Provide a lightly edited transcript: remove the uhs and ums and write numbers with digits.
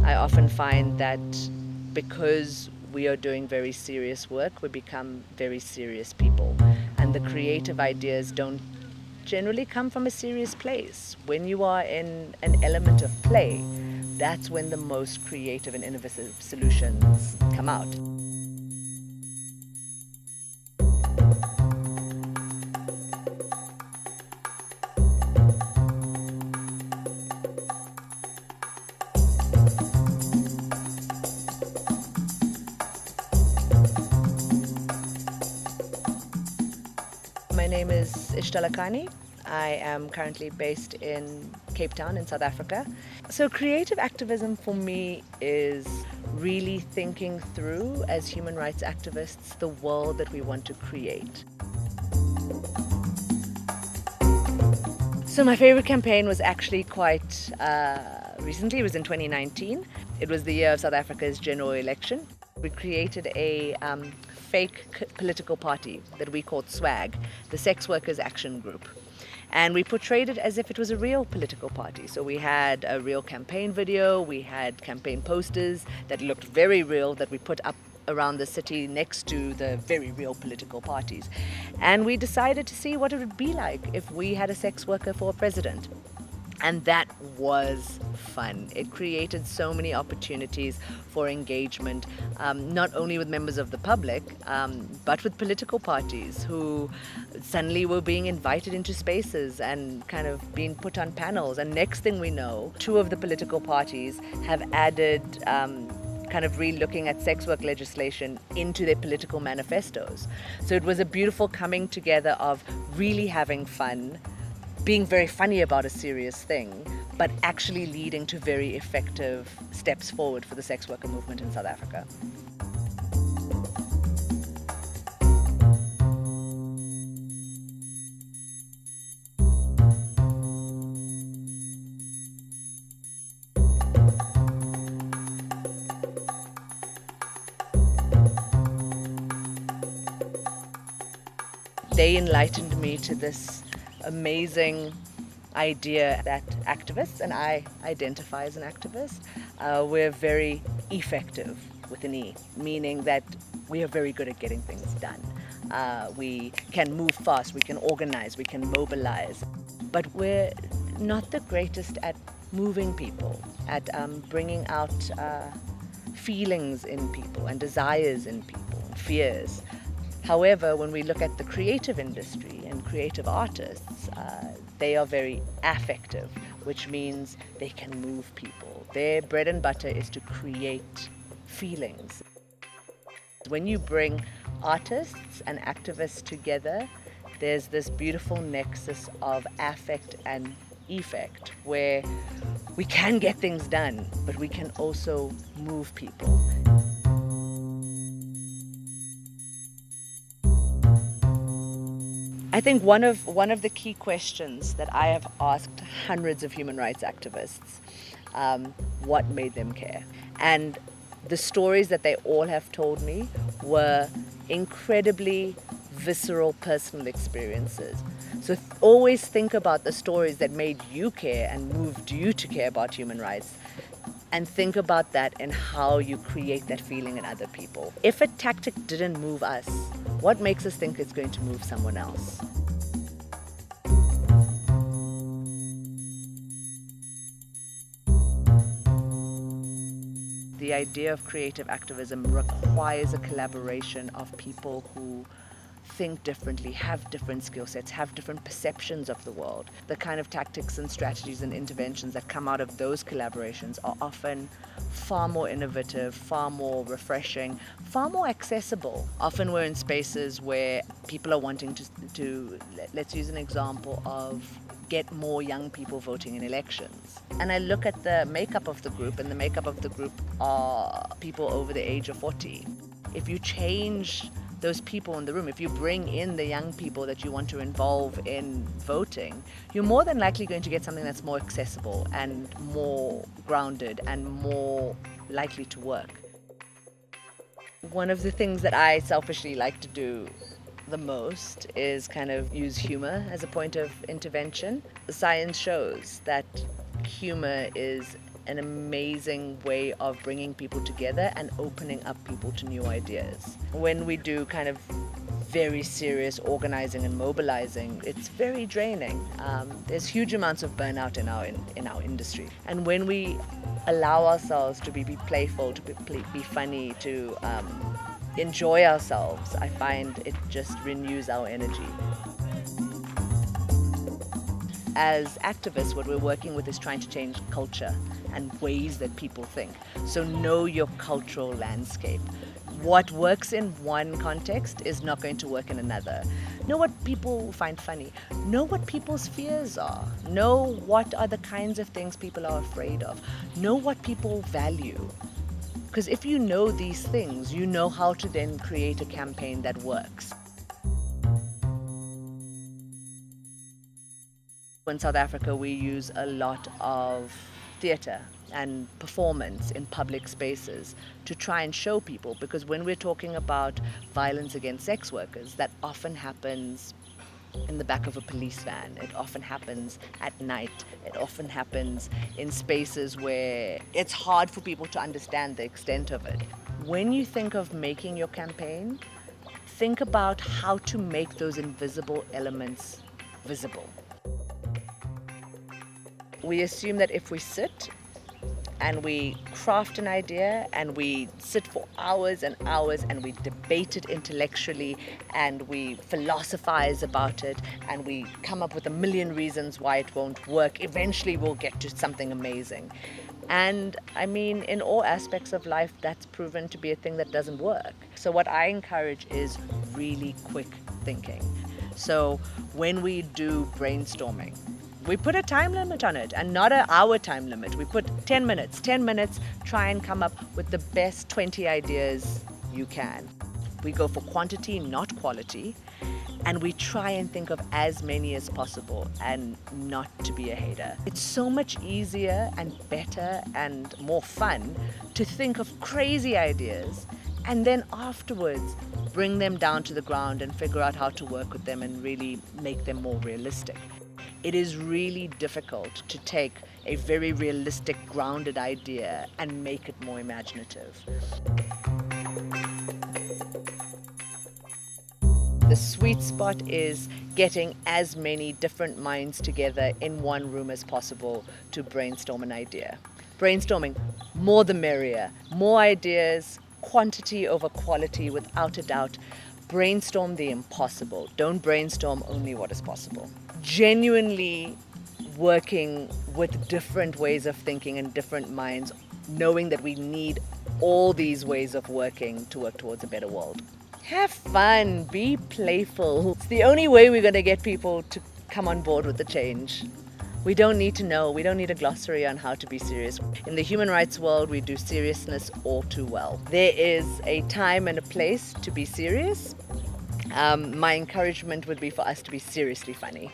I often find that because we are doing very serious work, we become very serious people. And the creative ideas don't generally come from a serious place. When you are in an element of play, that's when the most creative and innovative solutions come out. My name is Ishtar Lakhani. I am currently based in Cape Town in South Africa. So creative activism for me is really thinking through, as human rights activists, the world that we want to create. So my favorite campaign was actually quite recently. It was in 2019. It was the year of South Africa's general election. We created a fake political party that we called SWAG, the Sex Workers Action Group. And we portrayed it as if it was a real political party. So we had a real campaign video, we had campaign posters that looked very real that we put up around the city next to the very real political parties. And we decided to see what it would be like if we had a sex worker for president. And that was fun. It created so many opportunities for engagement, not only with members of the public, but with political parties who suddenly were being invited into spaces and kind of being put on panels. And next thing we know, two of the political parties have added kind of re-looking at sex work legislation into their political manifestos. So it was a beautiful coming together of really having fun, being very funny about a serious thing, but actually leading to very effective steps forward for the sex worker movement in South Africa. They enlightened me to this amazing idea that activists, and I identify as an activist, we're very effective with an E, meaning that we are very good at getting things done. We can move fast, we can organize, we can mobilize, but we're not the greatest at moving people, at bringing out feelings in people and desires in people, fears. However, when we look at the creative industry and creative artists, they are very affective, which means they can move people. Their bread and butter is to create feelings. When you bring artists and activists together, there's this beautiful nexus of affect and effect, where we can get things done, but we can also move people. I think one of the key questions that I have asked hundreds of human rights activists, what made them care? And the stories that they all have told me were incredibly visceral personal experiences. So always think about the stories that made you care and moved you to care about human rights, and think about that and how you create that feeling in other people. If a tactic didn't move us, what makes us think it's going to move someone else? The idea of creative activism requires a collaboration of people who think differently, have different skill sets, have different perceptions of the world. The kind of tactics and strategies and interventions that come out of those collaborations are often far more innovative, far more refreshing, far more accessible. Often we're in spaces where people are wanting to let's use an example of get more young people voting in elections. And I look at the makeup of the group, and the makeup of the group are people over the age of 40. If you change those people in the room, if you bring in the young people that you want to involve in voting, you're more than likely going to get something that's more accessible and more grounded and more likely to work. One of the things that I selfishly like to do the most is kind of use humor as a point of intervention. The science shows that humor is an amazing way of bringing people together and opening up people to new ideas. When we do kind of very serious organizing and mobilizing, it's very draining. There's huge amounts of burnout in our industry. And when we allow ourselves to be playful, to be funny, to enjoy ourselves, I find it just renews our energy. As activists, what we're working with is trying to change culture and ways that people think. So know your cultural landscape. What works in one context is not going to work in another. Know what people find funny. Know what people's fears are. Know what are the kinds of things people are afraid of. Know what people value. Because if you know these things, you know how to then create a campaign that works. In South Africa, we use a lot of theatre and performance in public spaces to try and show people, because when we're talking about violence against sex workers, that often happens in the back of a police van. It often happens at night. It often happens in spaces where it's hard for people to understand the extent of it. When you think of making your campaign, think about how to make those invisible elements visible. We assume that if we sit and we craft an idea and we sit for hours and hours and we debate it intellectually and we philosophize about it and we come up with a million reasons why it won't work, eventually we'll get to something amazing. And I mean, in all aspects of life, that's proven to be a thing that doesn't work. So what I encourage is really quick thinking. So when we do brainstorming, we put a time limit on it, and not an hour time limit. We put 10 minutes. 10 minutes, try and come up with the best 20 ideas you can. We go for quantity, not quality, and we try and think of as many as possible and not to be a hater. It's so much easier and better and more fun to think of crazy ideas and then afterwards bring them down to the ground and figure out how to work with them and really make them more realistic. It is really difficult to take a very realistic, grounded idea and make it more imaginative. The sweet spot is getting as many different minds together in one room as possible to brainstorm an idea. Brainstorming, more the merrier. More ideas, quantity over quality, without a doubt. Brainstorm the impossible. Don't brainstorm only what is possible. Genuinely working with different ways of thinking and different minds, knowing that we need all these ways of working to work towards a better world. Have fun, be playful. It's the only way we're going to get people to come on board with the change. We don't need to know, we don't need a glossary on how to be serious. In the human rights world, we do seriousness all too well. There is a time and a place to be serious. My encouragement would be for us to be seriously funny.